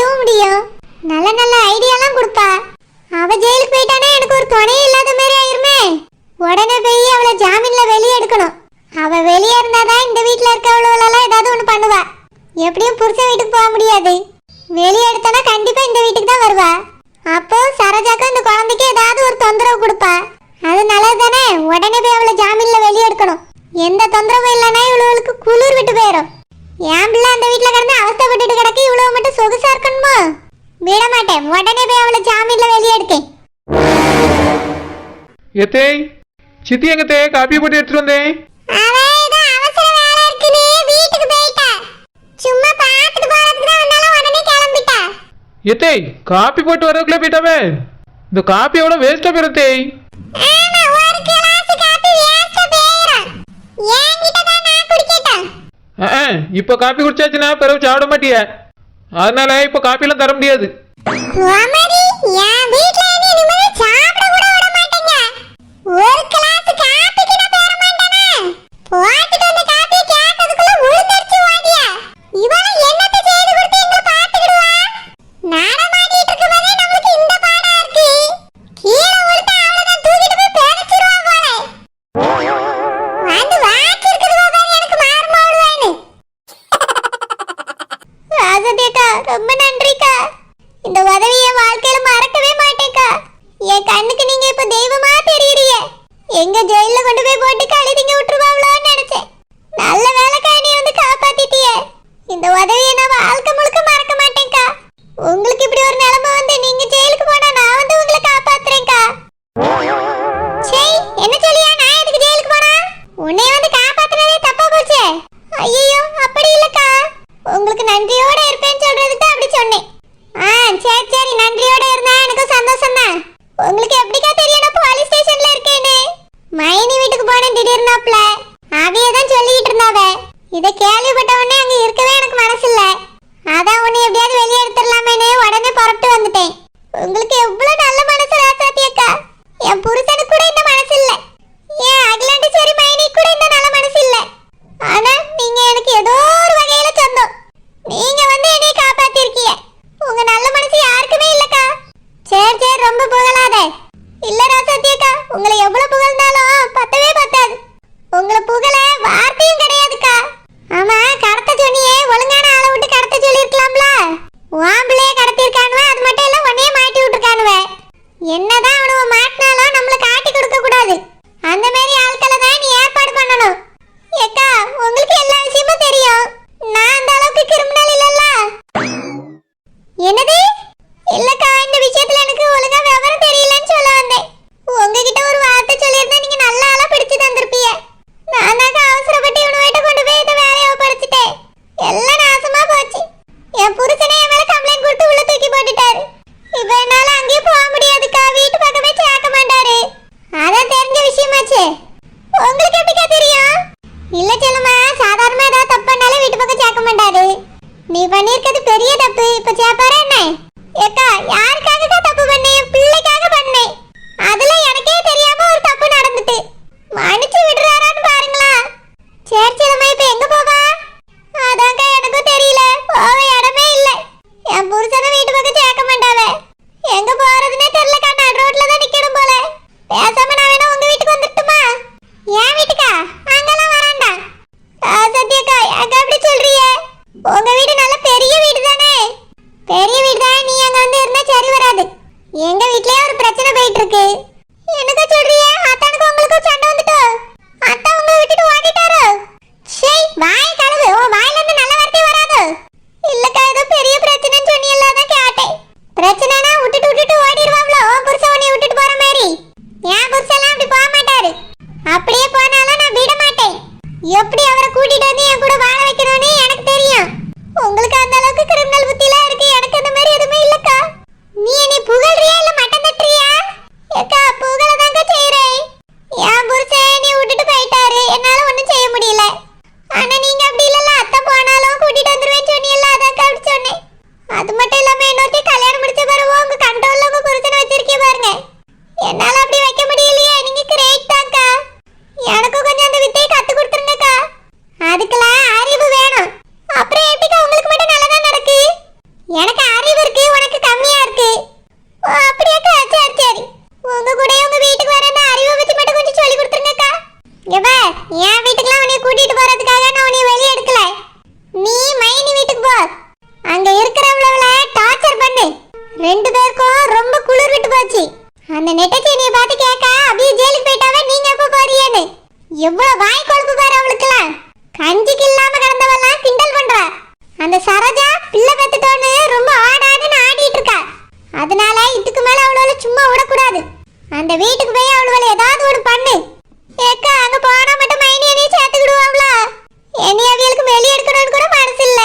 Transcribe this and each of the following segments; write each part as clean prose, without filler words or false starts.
செய்யவும் முடியும். நல்ல நல்ல ஐடியாலாம் கொடுப்பா. அவ ஜெயிலுக்கு போயிட்டானே எனக்கு ஒரு துணை இல்லாத மாதிரி ஆயிருமே. உடனே போய் அவளை ஜாமீன்ல வெளியே எடுக்கணும். அவ வெளியே இருந்தாதான் இந்த வீட்டுல இருக்கவளெல்லாம் ஏதாவது ஒண்ணு பண்ணுவா. எப்படியும் புருஷன் வீட்டுக்கு போக முடியாது. வெளியே எடுத்தானா கண்டிப்பா இந்த வீட்டுக்கு தான் வருவா. அப்போ சரோஜாக்கு இந்த குழந்தைக்கு ஏதாவது ஒரு தொந்தரவு கொடுப்பா. அது நல்லது தானே. உடனே போய் அவளை ஜாமீன்ல வெளியே எடுக்கணும். எந்த தொந்தரவும் இல்லைன்னா இவ்வளவுக்கு குளிர் விட்டு போயிடும். என் பிள்ளை அந்த வீட்டுல கிடந்து அவஸ்தைப்பட்டுட்டு கிடக்கு. இவ்வளவு மட்டும் சொகுசா இருக்கணுமோ? விட மாட்டேன். உடனே போய் அவளை ஜாமீன்ல வெளியே எடுக்கேன். எத்தே சித்தி எங்கத்தே காப்பி போட்டு எடுத்துட்டு வந்தேன். எத்தே காப்பி போட்டு வரதுக்குள்ள போயிட்டாவே. இந்த காப்பி எவ்வளவு வேஸ்டா போயிருந்தே. இப்ப காப்பி குடிச்சாச்சுன்னா பிறகு சாப்பிட மாட்டிய. அதனால இப்ப காப்பி எல்லாம் தர முடியாது. ரொம்ப நன்றிக்கா. இந்த உதவியை வாழ்க்கையில மறக்கவே மாட்டேக்கா. என் கண்ணுக்கு நீங்க இப்ப தெய்வமா தெரியறீங்க. எங்க ஜெயில கொண்டு போய் போட்டு கழுதிங்க விட்டுருவாங்களோன்னு நினைச்சேன். நல்ல வேலைக்கா நீ வந்து காப்பாத்திட்டிய. இந்த உதவியை நான் வாழ்க்கை முழுக்க மறக்க மாட்டேன்க்கா. உங்களுக்கு இப்படி ஒரு நிலைமை வந்து நீங்க ஜெயிலுக்கு போனா நான் வந்து உங்களை காப்பாத்துறேன்க்கா. சரி என்ன சொல்லியா? நான் எதுக்கு ஜெயிலுக்கு போனா? உன்னை வந்து காப்பாத்துனதே தப்பா போச்சே. ஐயோ அப்படி இல்லக்கா. உங்களுக்கு நன்றியோட இருப்பேன்னு சொல்றதுக்கு அப்படி சொன்னேன். சரி சரி நன்றியோட இருந்தா எனக்கு சந்தோஷம் தான். உங்களுக்கு எப்படிக்கா தெரியணும் போலீஸ் ஸ்டேஷன்ல இருக்கேன்னு? மைனி வீட்டுக்கு போனேன் திடீர்னாப்ல. அவையே தான் சொல்லிக்கிட்டு இருந்தாவ. இதை கேள்விப்பட்ட உடனே அங்க இருக்கவே எனக்கு மனசு இல்ல. அதான் உன்னை எப்படியாவது வெளியே எடுத்துடலாமேன்னு உடனே புறப்பட்டு வந்துட்டேன். உங்களுக்கு எவ்வளவு நல்ல மனசு ராசாத்தி அக்கா. என் புருஷனுக்கு கூட இந்த மனசு இல்ல. ஏன் அகிலாண்டு சரி மைனி கூட இந்த நல்ல மனசு இல்ல. ஆனா நீங்க எனக்கு ஏதோ ஒரு வகையில சொந்தம். நீங்க வந்து என்னை காப்பாத்திருக்கீங்க. உங்க நல்ல மனசு யாருக்குமே இல்லக்கா. சரி சரி ரொம்ப புகழாத. இல்ல ராசாத்தி அக்கா, உங்களை எவ்வளவு புகழ்ந்தாலும் பத்தவே பத்தாது. உங்களை புகழ வார்த்தையும் கிடையாதுக்கா. ஆமா கடத்த சொன்னியே, ஒழுங்கான ஆளை விட்டு கடத்த சொல்லிருக்கலாம்ல. வாம்பிளையே கடத்திருக்கானுவ. அது மட்டும் இல்ல உன்னையே மாட்டி விட்டுருக்கானுவ. என்னதான் அவனுவ மாட்டினாலும் நம்மள காட்டி கொடுக்க கூடாது. அந்த மாதிரி ஆட்களை தான் நீ ஏற்பாடு பண்ணணும். ஏக்கா உங்களுக்கு எல்லா விஷயமும் தெரியும். நான் அந்த அளவுக்கு கிரிமினல் இல்லல்ல. என்னது? இல்லக்கா இந்த விஷயத்துல எனக்கு ஒழுங்கா விவரம் தெரியலன்னு சொல்ல வந்தேன். உங்ககிட்ட ஒரு வார்த்தை சொல்லியிருந்தா நீங்க நல்ல ஆளா பிடிச்சு தந்திருப்பீங்க. நான் தாங்க அவசரப்பட்டு இவனுகிட்ட கொண்டு போய் இந்த வேலையை ஒப்படைச்சிட்டேன். எல்லாம் நாசமா போச்சு. என் புருஷனை என் மேல கம்ப்ளைண்ட் கொடுத்து உள்ள தூக்கி போட்டுட்டாரு. இப்ப என்னால அங்கேயே போக முடியாதுக்கா. வீட்டு பக்கமே சேர்க்க மாட்டாரு. அதான் தெரிஞ்ச விஷயமாச்சு. உங்களுக்கு எப்படிக்கா தெரியும்? இல்ல சொல்லுமா, சாதாரணமா ஏதாவது தப்பு பண்ணாலே வீட்டு பக்கம் சேர்க்க மாட்டாரு. நீ பண்ணிருக்கிறது பெரிய தப்பு. இப்ப சேப்பாரா என்ன? ஏக்கா யாருக்காக தப்பு பண்ணேன்? பிள்ளைக்காக பண்ணேன். அதுல எனக்கே தெரியாம ஒரு தப்பு நடந்துட்டு மன்னிச்சு விடுறாரான்னு பாருங்களா. சரி சொல்லுமா, இப்ப எங்க போவா? அதாங்க எனக்கும் தெரியல. போக இடமே இல்ல. என் புருஷனை வீட்டு பக்கம் சேர்க்க மாட்டாவ. எங்க போறதுன்னே தெரியலக்கா. நடு ரோட்ல தான் நிக்கணும் போல. பேசாம நான் வேணா உங்க வீட்டுக்கு வந்துட்டுமா? என் வீட்டுக்கா? அங்கெல்லாம் வராண்டா. சத்யக்கா ஏக்கா அப்படி சொல்றியே? உங்க வீடு நல்ல பெரிய வீடு தானே? பெரிய வீடு தான். நீ அங்க வந்து இருந்தா சரி வராது. எங்க வீட்லயே ஒரு பிரச்சனை போயிட்டு இருக்கு. என்னக்கா சொல்றியே? அத்தானுக்கு உங்களுக்கு சண்டை வந்துட்டோ? அத்தா உங்களை விட்டுட்டு ஓடிட்டாரு. சரி வாய் கழுவு. உன் வாயில இருந்து நல்ல வார்த்தை வராது. இல்லக்கா ஏதோ பெரிய பிரச்சனைன்னு சொன்னியல்ல, அதான் கேட்டேன். பிரச்சனைனா விட்டுட்டு ஓடிடுவாங்களோ? புருஷன் உன்னை விட்டுட்டு போற மாதிரி. என் புருஷன்லாம் அப்படி போக மாட்டாரு. அப்படியே போனாலும் நான் விட மாட்டேன். எப்படி அவரை கூட்டிட்டு வந்து என் கூட வாழ வைக்கணும்னு எனக்கு தெரியும். உங்களுக்கு அந்த அளவுக்கு கிரிமினல் புத்திலாம் இருக்கு. எனக்கு அந்த மாதிரி எதுவுமே இல்லக்கா. நீ என்னை புகழ்றியா இல்ல மட்டம் தட்டுறியா? ஏக்கா புகழதாங்க செய்றேன். என் புருஷன் நீ விட்டுட்டு போயிட்டாரு. என்னால ஒண்ணும் செய்ய முடியல. ஆனா நீங்க அப்படி இல்லல்ல. அத்தை போனாலும் கூட்டிட்டு வந்துருவேன்னு சொன்னீங்கல்ல, அதான் அப்படி சொன்னேன். அது மட்டும் இல்லாம என்னோட கல்யாணம் முடிச்ச பிறகு உங்க கண்ட்ரோல்ல உங்க புருஷனை வச்சிருக்கீங்க பாருங்க. என்னால அப்படி வைக்க முடியலையே. நீங்க கிரேட் தான்க்கா. எனக்கும் கொஞ்சம் அந்த வித்தையை கத்து கொடுத்துருங்கக்கா. அதுக்கெல்லாம் அறிவு வேணும். அப்புறம் எப்படிக்கா உங்களுக்கு மட்டும் நல்லதா நடக்கு? எனக்கு அறிவு அந்த வீட்டுக்கு போய் அவளுவளை ஏதாவது ஒன்று பண்ணு. ஏக்கா அங்க போனா மட்டும் மைனி என்னைய சேர்த்துக்கிடுவாங்களா? என்னைய அவியலுக்கு வெளியே எடுக்கணும்னு கூட மனசு இல்ல.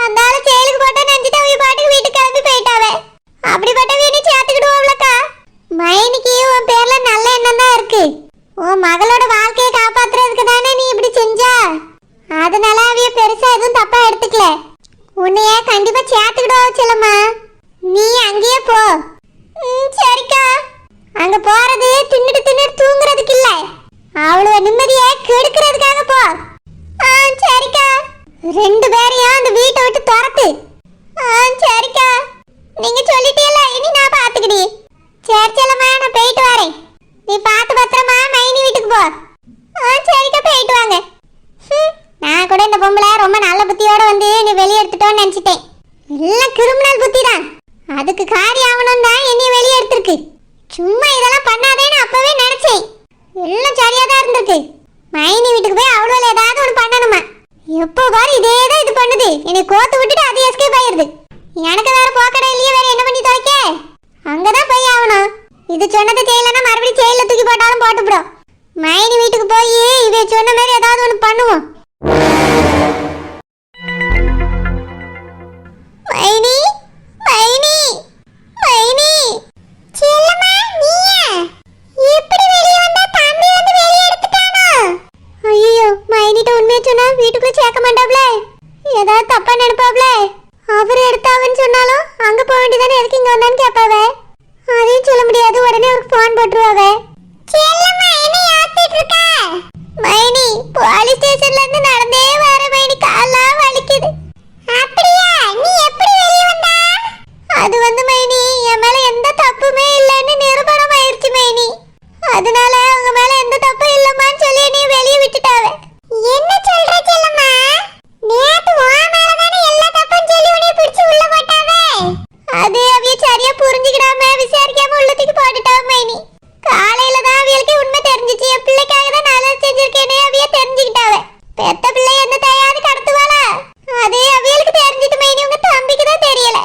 அந்த ஆளு செயலுக்கு போட்டா நினைச்சிட்டு அவிய பாட்டுக்கு வீட்டுக்கு கிளம்பி போயிட்டாவே. அப்படிப்பட்ட என்னைய சேர்த்துக்கிடுவாங்களக்கா? மைனிக்கு உன் பேர்ல நல்ல எண்ணம் தான் இருக்கு. உன் மகளோட வாழ்க்கையை காப்பாத்துறதுக்கு தானே நீ இப்படி செஞ்சா. அதனால அவிய பெருசா எதுவும் தப்பா எடுத்துக்கல. உன்னைய கண்டிப்பா சேர்த்துக்கிடுவா செல்லம்மா. நீ அங்கேயே போ. சரிக்கா. அங்க போறது தின்னுட்டு தூங்குறதுக்கு இல்ல, அவளோட நிம்மதியை கெடுக்கிறதுக்காக போ. சரிக்கா. ரெண்டு பேரையும் அந்த வீட்டை விட்டு துரத்து. சரிக்கா. நீங்க சொல்லிட்டீல, இனி நான் பாத்துக்கிடி. சரி செல்லம்மா, நான் போயிட்டு வரேன். நீ பார்த்து பத்திரமா மைனி வீட்டுக்கு போ. சரிக்கா, போயிட்டு வாங்க. நான் கூட இந்த பொம்பளை ரொம்ப நல்ல புத்தியோட வந்து நீ வெளியே எடுத்துட்டோன்னு நினைச்சிட்டேன். எல்லாம் கிரிமினல் புத்தி தான். அதுக்கு காரியம் ஆகணும் தான் என்னைய வெளியே எடுத்திருக்கு. சும்மா இதெல்லாம் பண்ணாதேன்னு அப்பவே நினைச்சேன். எல்லாம் சரியா தான் இருந்திருக்கு. மைனி வீட்டுக்கு போய் அவ்வளோ ஏதாவது ஒன்று பண்ணணுமா? எப்போ பாரு இதே தான் இது பண்ணுது. என்னை கோத்து விட்டுட்டு அது எஸ்கேப் ஆயிருது. எனக்கு வேற போக்கடை இல்லையே, வேற என்ன பண்ணி துவைக்க? அங்கதான் போய் ஆகணும். இது சொன்னதை செய்யலன்னா மறுபடியும் செயல தூக்கி போட்டாலும் போட்டுவிடும். மைனி வீட்டுக்கு போய் இவ சொன்ன மாதிரி ஏதாவது ஒன்று பண்ணுவோம். மைனி, மைனி, மைனி. செல்லம்மா, நீயா? எப்படி வெளிய வந்தா? தம்பி வந்து வெளிய எடுத்துட்டானா? ஐயோ, மைனிட்ட உண்மையை சொன்னா வீட்டுக்குள்ள சேர்க்க மாட்டாப்ல. ஏதாவது தப்பா நினைப்பாப்ல. அவர் எடுத்தாவன்னு சொன்னாலும் அங்க போக வேண்டியதானே, எதுக்கு இங்க வந்தான்னு கேட்பாவே. அதையும் சொல்ல முடியாது. உடனே அவருக்கு போன் போட்டுருவாவே. செல்லம்மா, என்ன யாத்திட்டு இருக்க? மைனி, போலீஸ் ஸ்டேஷன்ல இருந்து நடந்தே வர மைனி, கால்லாம் வலிக்குது. அப்படியா? நீ எப்படி வெளிய வந்தா? அது வந்து மைனி, என் மேல எந்த தப்புமே இல்லைன்னு நிரூபணம் ஆயிருச்சு மைனி. அதனால உங்க மேல எந்த தப்பும் இல்லம்மான்னு சொல்லி நீ வெளிய விட்டுட்டாவே. என்ன சொல்ற செல்லம்மா? நேத்து உன் மேல தானே எல்லா தப்பும் சொல்லி உன்னை பிடிச்சு உள்ள போட்டாவே. அது அவிய சரியா புரிஞ்சுக்கிடாம விசாரிக்காம உள்ளத்துக்கு போட்டுட்டாவே மைனி. காலையில தான் அவியலுக்கு உண்மை தெரிஞ்சிச்சு. என் பிள்ளைக்காக தான் நல்லது செஞ்சிருக்கேனே அவிய தெரிஞ்சுக்கிட்டாவே. பெத்த பிள்ளை எந்த தயாரு கடத்துவாளா? அது அவியலுக்கு தெரிஞ்சிட்டு மைனி, உங்க தம்பிக்கு தான் தெரியல.